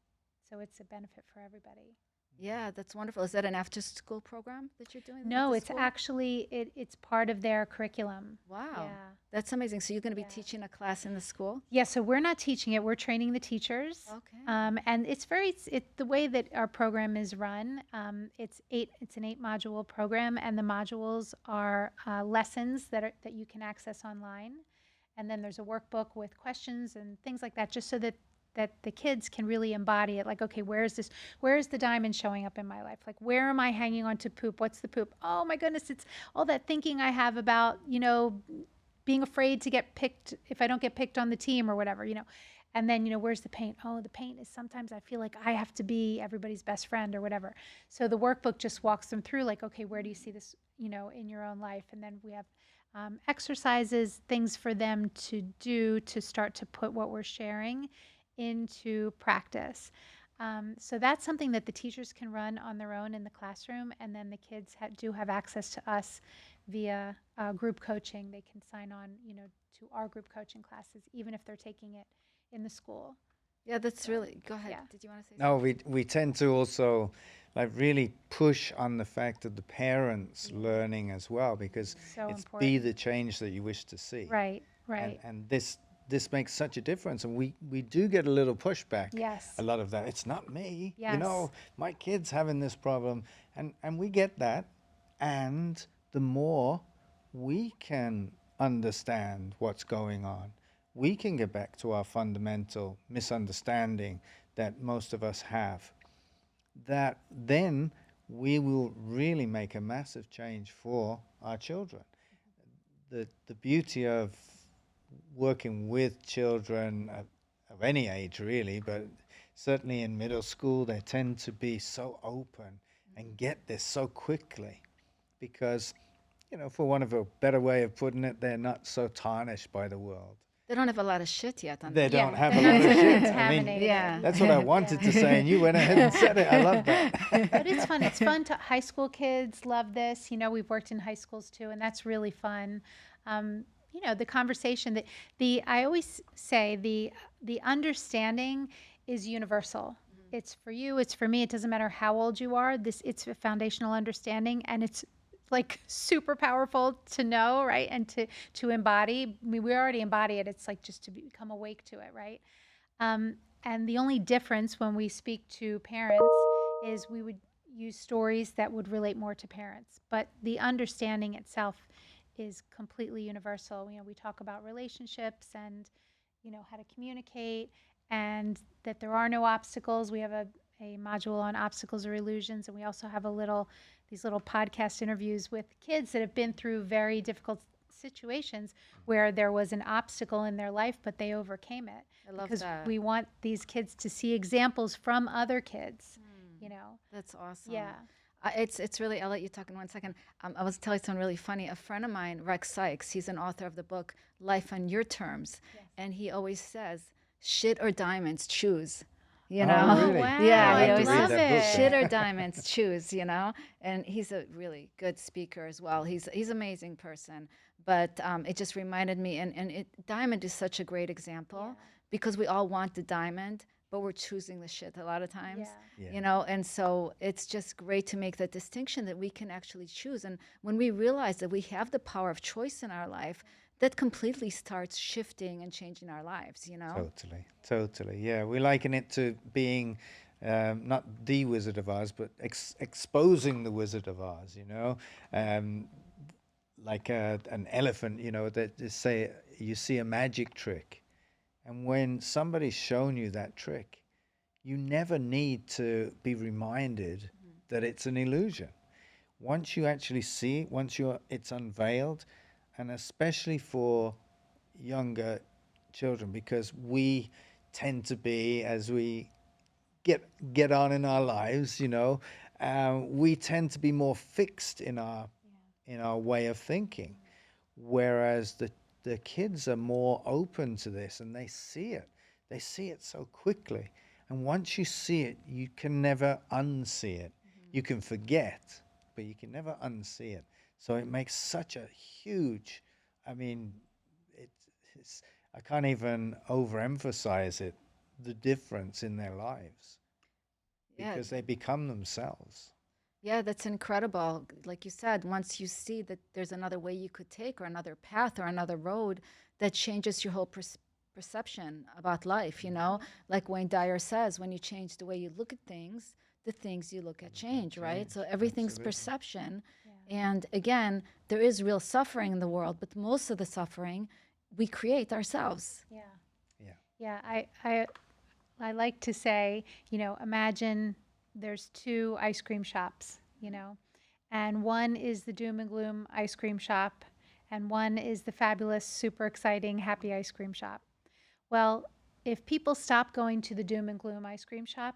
So it's a benefit for everybody. Yeah, that's wonderful. Is that an after-school program that you're doing at No, the it's school? actually, it's part of their curriculum. Wow, Yeah. that's amazing. So you're going to be Yeah. teaching a class in the school? Yeah, so we're not teaching it. We're training the teachers. Okay. And the way that our program is run. It's an 8 module program, and the modules are lessons that you can access online, and then there's a workbook with questions and things like that, just so that the kids can really embody it. Like, okay, where is the diamond showing up in my life? Like, where am I hanging on to poop? What's the poop? Oh my goodness, it's all that thinking I have about being afraid to get picked if I don't get picked on the team or whatever. And then, where's the paint? Oh, the paint is sometimes I feel like I have to be everybody's best friend or whatever. So the workbook just walks them through, like, okay, where do you see this, in your own life? And then we have exercises, things for them to do to start to put what we're sharing into practice. So that's something that the teachers can run on their own in the classroom, and then the kids do have access to us via group coaching. They can sign on, to our group coaching classes, even if they're taking it in the school. Yeah, that's So, really. Go ahead. yeah. Did you want to say No, something? we tend to also like really push on the fact of the parents learning as well, because So it's be important. the change that you wish to see. Right, and right. and this makes such a difference, and we do get a little pushback, Yes, a lot of that, it's not me, yes, my kid's having this problem, and we get that. And the more we can understand what's going on, we can get back to our fundamental misunderstanding that most of us have, that then we will really make a massive change for our children. The beauty of working with children of any age, really, but certainly in middle school, they tend to be so open and get this so quickly because, for one of a better way of putting it, they're not so tarnished by the world. They don't have a lot of shit yet on They them. don't yeah. have They're a lot not of so shit. contaminated. Yeah. That's what I wanted Yeah. to say, and you went ahead and said it. I love But that. it's fun. It's fun to high school kids love this. We've worked in high schools too, and that's really fun. The conversation that I always say the understanding is universal. It's for you. It's for me. It doesn't matter how old you are. It's a foundational understanding, and it's like super powerful to know, right? And to embody. I mean, we already embody it. It's like just to become awake to it, right? Um, and the only difference when we speak to parents is we would use stories that would relate more to parents. But the understanding itself is completely universal. We talk about relationships and, how to communicate and that there are no obstacles. We have a module on obstacles or illusions. And we also have these little podcast interviews with kids that have been through very difficult situations where there was an obstacle in their life, but they overcame it I love because that. we want these kids to see examples from other kids, That's awesome. Yeah. It's really. I'll let you talk in 1 second. I was telling you something really funny. A friend of mine, Rex Sykes, he's an author of the book Life on Your Terms, and he always says, "Shit or diamonds, choose." You know? Oh, Oh, really? wow. Yeah, I'll he have to always read love says, that book it. "Shit then. or diamonds, choose." And he's a really good speaker as well. He's an amazing person. But it just reminded me, and diamond is such a great example because we all want the diamond, but we're choosing the shit a lot of times. Yeah. Yeah. And so it's just great to make that distinction that we can actually choose. And when we realize that we have the power of choice in our life, that completely starts shifting and changing our lives. Totally, totally. Yeah, we liken it to being not the Wizard of Oz, but exposing the Wizard of Oz. Um, like an elephant. That they say you see a magic trick, and when somebody's shown you that trick, you never need to be reminded that it's an illusion. Once you actually see it, it's unveiled, and especially for younger children, because we tend to be, as we get on in our lives, we tend to be more fixed in our way of thinking, whereas the kids are more open to this, and they see it so quickly, and once you see it, you can never unsee it. You can forget, but you can never unsee it. So it makes such a huge, I mean, it's I can't even overemphasize it, the difference in their lives, Yeah, because they become themselves. yeah, that's incredible. Like you said, once you see that there's another way you could take, or another path, or another road, that changes your whole perception about life. Like Wayne Dyer says, when you change the way you look at things, the things you look at change, right? So everything's Absolutely. perception. Yeah. And again, there is real suffering in the world, but most of the suffering we create ourselves. Yeah. Yeah. Yeah. I like to say, imagine there's two ice cream shops, and one is the doom and gloom ice cream shop, and one is the fabulous, super exciting, happy ice cream shop. Well, if people stop going to the doom and gloom ice cream shop,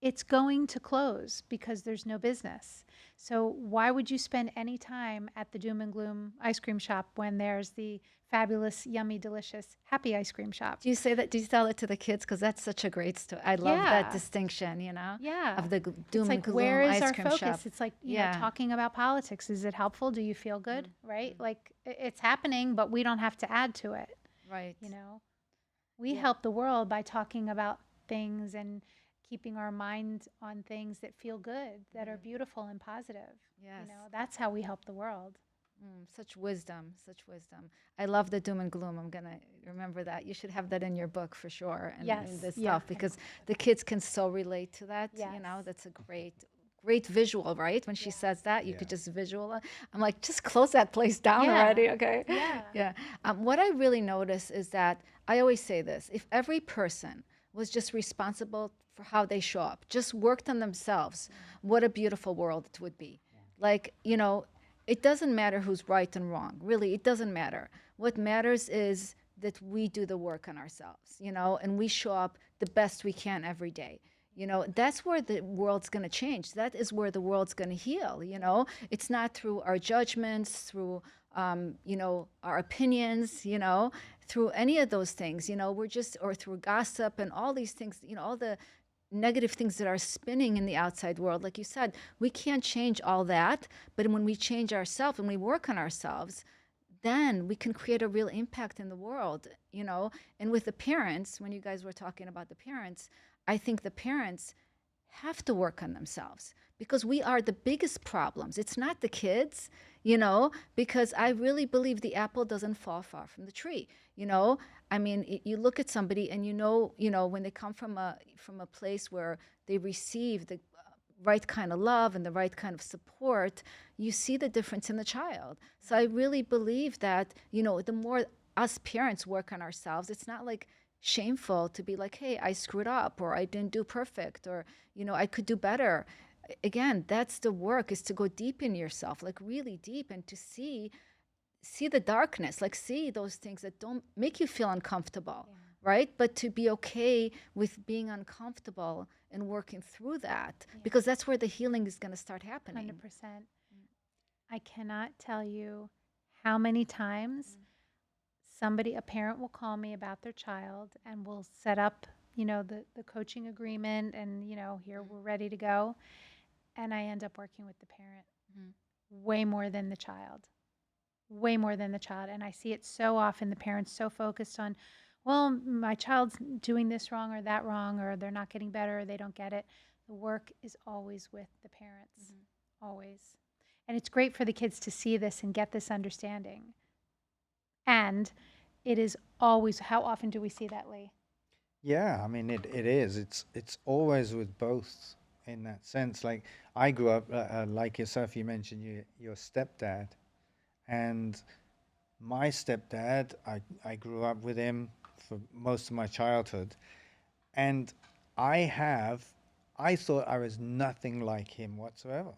it's going to close because there's no business. So why would you spend any time at the doom and gloom ice cream shop when there's the fabulous, yummy, delicious, happy ice cream shop? Do you say that? Do you tell it to the kids? Because that's such a great story. I love that Yeah. distinction, Yeah. of the It's doom and like, where gloom is ice our cream shop. focus? It's like, Yeah. talking about politics. Is it helpful? Do you feel good? Right? Mm. Like, it's happening, but we don't have to add to it. Right. You know, we Yeah. help the world by talking about things and keeping our mind on things that feel good, that are beautiful and positive. Yes. That's how we help the world. Such wisdom, such wisdom. I love the doom and gloom. I'm gonna remember that. You should have that in your book for sure, and Yes. this Yeah. stuff because the kids can so relate to that. Yes. That's a great visual, right? When she Yeah. says that, you Yeah. could just visualize. I'm like, just close that place down Yeah. already, okay? Yeah. Yeah. What I really notice is that I always say this: if every person was just responsible for how they show up, just worked on themselves, what a beautiful world it would be. Like, it doesn't matter who's right and wrong. Really, it doesn't matter. What matters is that we do the work on ourselves, and we show up the best we can every day. That's where the world's going to change. That is where the world's going to heal. It's not through our judgments, through, our opinions, through any of those things. We're just, or through gossip and all these things, all the negative things that are spinning in the outside world. Like you said, we can't change all that, but when we change ourselves and we work on ourselves, then we can create a real impact in the world. And with the parents, when you guys were talking about the parents, I think the parents have to work on themselves because we are the biggest problems. It's not the kids, because I really believe the apple doesn't fall far from the tree. I mean, you look at somebody and when they come from a place where they receive the right kind of love and the right kind of support, you see the difference in the child. So I really believe that, the more us parents work on ourselves, it's not like shameful to be like, hey, I screwed up or I didn't do perfect or, I could do better. Again, that's the work, is to go deep in yourself, like really deep, and to see the darkness, like see those things that don't make you feel uncomfortable, right? But to be okay with being uncomfortable and working through that, because that's where the healing is going to start happening. 100%. I cannot tell you how many times a parent will call me about their child and we'll set up, the coaching agreement and, here we're ready to go. And I end up working with the parent way more than the child, way more than the child. And I see it so often. The parent's so focused on, well, my child's doing this wrong or that wrong, or they're not getting better, or they don't get it. The work is always with the parents, always. And it's great for the kids to see this and get this understanding. And it is always, how often do we see that, Lee? Yeah, I mean it is. It's always with both in that sense. Like I grew up like yourself. You mentioned your stepdad, and my stepdad. I grew up with him for most of my childhood, and I have I thought I was nothing like him whatsoever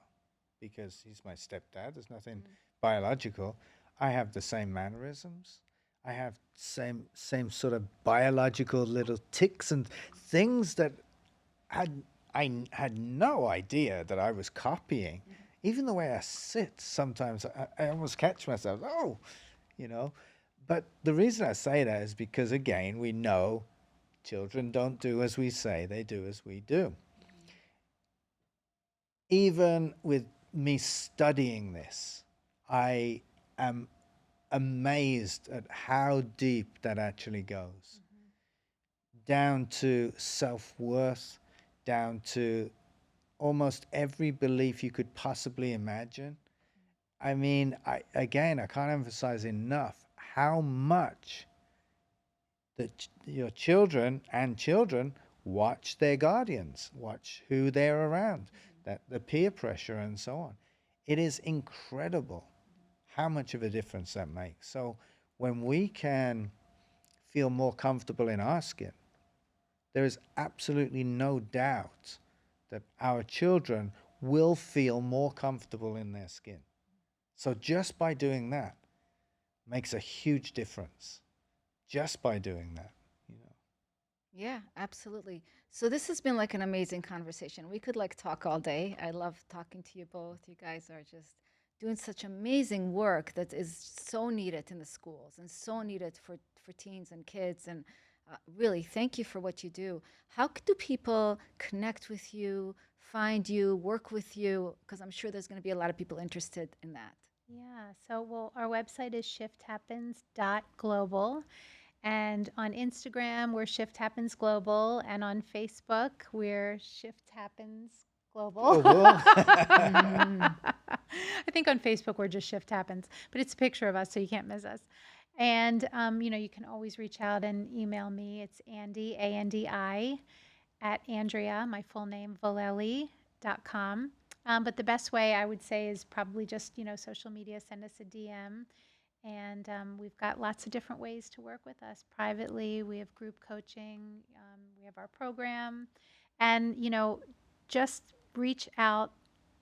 because he's my stepdad. There's nothing biological. I have the same mannerisms. I have same sort of biological little ticks and things that had had no idea that I was copying. Even the way I sit, sometimes I almost catch myself. Oh, you know. But the reason I say that is because again, we know children don't do as we say; they do as we do. Even with me studying this, I am amazed at how deep that actually goes. Down to self worth, down to almost every belief you could possibly imagine. I mean, I can't emphasize enough how much that your children watch their guardians, watch who they're around, that the peer pressure and so on. It is incredible how much of a difference that makes. So when we can feel more comfortable in our skin, there is absolutely no doubt that our children will feel more comfortable in their skin. So just by doing that makes a huge difference. Just by doing that, you know. Yeah, absolutely. So this has been like an amazing conversation. We could like talk all day. I love talking to you both. You guys are just doing such amazing work that is so needed in the schools and so needed for teens and kids. And really, thank you for what you do. How do people connect with you, find you, work with you? Because I'm sure there's going to be a lot of people interested in that. Yeah, so well, our website is shifthappens.global. And on Instagram, we're Shift Happens Global. And on Facebook, we're Shift Happens Global. Global. Mhm. I think on Facebook, we're just Shift Happens, but it's a picture of us, so you can't miss us. And, you can always reach out and email me. It's Andy, ANDI, at Andrea, my full name, Vallely.com. But the best way I would say is probably just, social media, send us a DM. And we've got lots of different ways to work with us privately. We have group coaching, we have our program. And, just reach out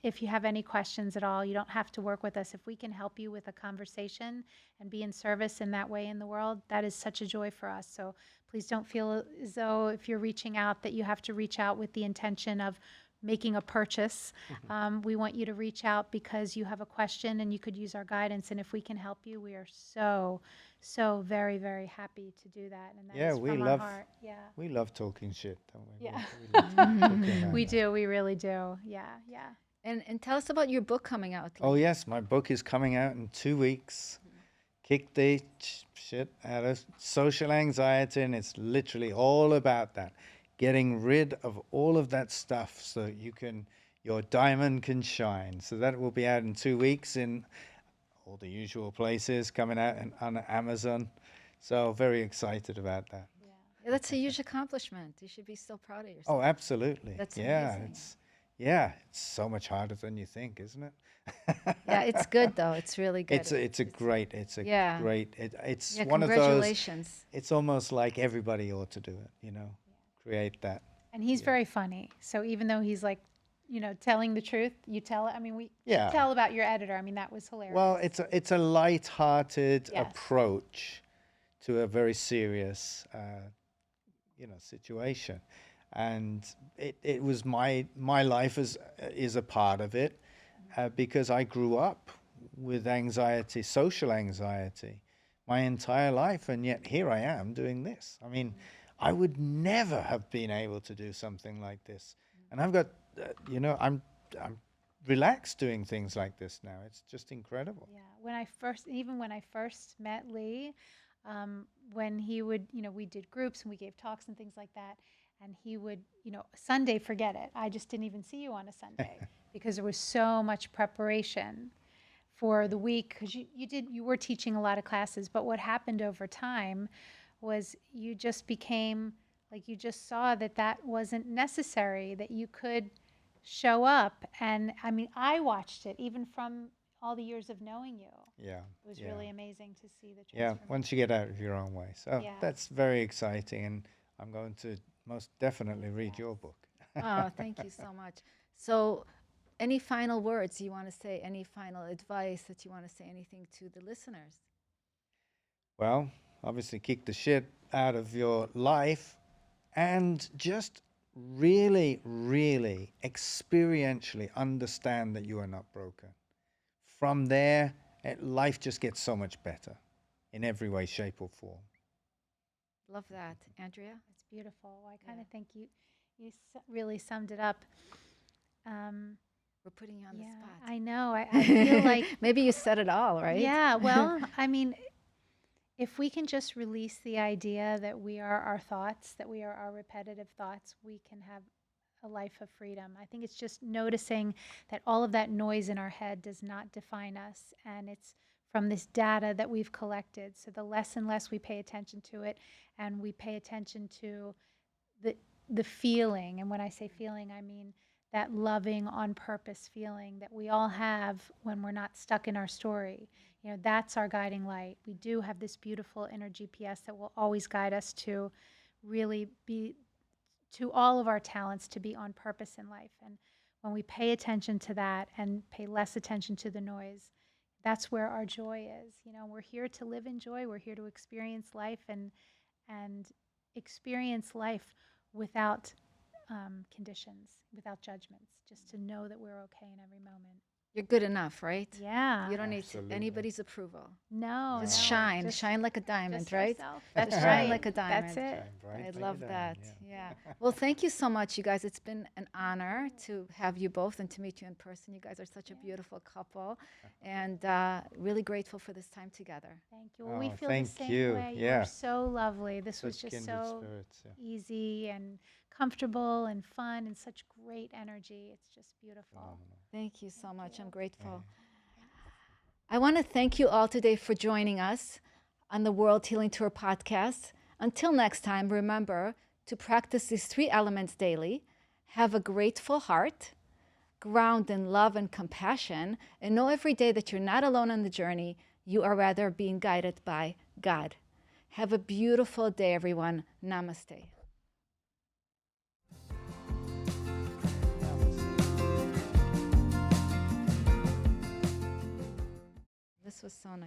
if you have any questions at all. You don't have to work with us. If we can help you with a conversation and be in service in that way in the world, that is such a joy for us. So please don't feel as though if you're reaching out that you have to reach out with the intention of making a purchase. We want you to reach out because you have a question and you could use our guidance. And if we can help you, we are so, so very, very happy to do that. And that Yeah, is from our heart. Yeah. we love talking shit, don't we? Yeah. We love talking about We that. do. We really do. Yeah. Yeah. And tell us about your book coming out. Oh yes, my book is coming out in 2 weeks. Kick the shit out of social anxiety, and it's literally all about that, getting rid of all of that stuff so your diamond can shine. So that will be out in 2 weeks in all the usual places, coming out on Amazon. So very excited about that. Yeah, that's a huge accomplishment. You should be so proud of Oh, yourself. absolutely. That's Yeah, amazing. it's so much harder than you think, isn't it? Yeah, it's good though. It's really good. It's a Yeah. great it's Yeah, one of those. congratulations. It's almost like everybody ought to do it. Create that. And he's Yeah. very funny. So even though he's like, telling the truth, you tell it. I mean, we should Yeah. tell about your editor. I mean, that was hilarious. Well, it's a light-hearted Yes. approach to a very serious situation, and it was my life is a part of it, because I grew up with anxiety, social anxiety, my entire life, and yet here I am doing this. I mean, I would never have been able to do something like this, and I've got, I'm relaxed doing things like this now. It's just incredible. Yeah. Even when I first met Lee, when he would, we did groups and we gave talks and things like that. And he would, Sunday, forget it. I just didn't even see you on a Sunday because there was so much preparation for the week because you were teaching a lot of classes. But what happened over time was you just became like you just saw that that wasn't necessary, that you could show up. And I mean, I watched it even from all the years of knowing you. Yeah. It was Yeah. really amazing to see the Yeah, transformation. once you get out of your own way. So Yeah. that's very exciting, and I'm going to most definitely read your book. Oh, thank you so much. So, any final words you want to say? Any final advice that you want to say? Anything to the listeners? Well, obviously, kick the shit out of your life and just really, really experientially understand that you are not broken. From there, life just gets so much better in every way, shape, or form. Love that, Andrea. It's beautiful. I kind Yeah. of think you really summed it up. We're putting you on the Yeah, spot. I know. I feel like, Maybe you said it all, right? yeah, well, I mean, if we can just release the idea that we are our thoughts, that we are our repetitive thoughts, we can have a life of freedom. I think it's just noticing that all of that noise in our head does not define us. And it's from this data that we've collected. So the less and less we pay attention to it and we pay attention to the the feeling, and when I say feeling, I mean that loving on purpose feeling that we all have when we're not stuck in our story. That's our guiding light. We do have this beautiful inner GPS that will always guide us to really be to all of our talents, to be on purpose in life. And when we pay attention to that and pay less attention to the noise, that's where our joy is. We're here to live in joy. We're here to experience life and experience life without conditions, without judgments, just to know that we're okay in every moment. You're good enough, right? Yeah. You don't need Absolutely. anybody's approval. No, Just no, shine, just shine like a diamond, just right? ourself. Just That's shine right. like a That's diamond. it. Shine bright I like a love diamond, that. yeah. Yeah. Well, thank you so much, you guys. It's been an honor to have you both and to meet you in person. You guys are such a beautiful couple, and really grateful for this time together. Thank you. Well, we Oh, feel the thank same you. way. You Yeah. are so lovely. This was Such just kindred so spirits. Yeah. easy and comfortable and fun and such great energy. It's just beautiful. Phenomenal. Thank you so much. you. I'm grateful. Thanks. I want to thank you all today for joining us on the World Healing Tour podcast. Until next time, remember to practice these 3 elements daily. Have a grateful heart, ground in love and compassion, and know every day that you're not alone on the journey. You are rather being guided by God. Have a beautiful day, everyone. Namaste. This was so nice.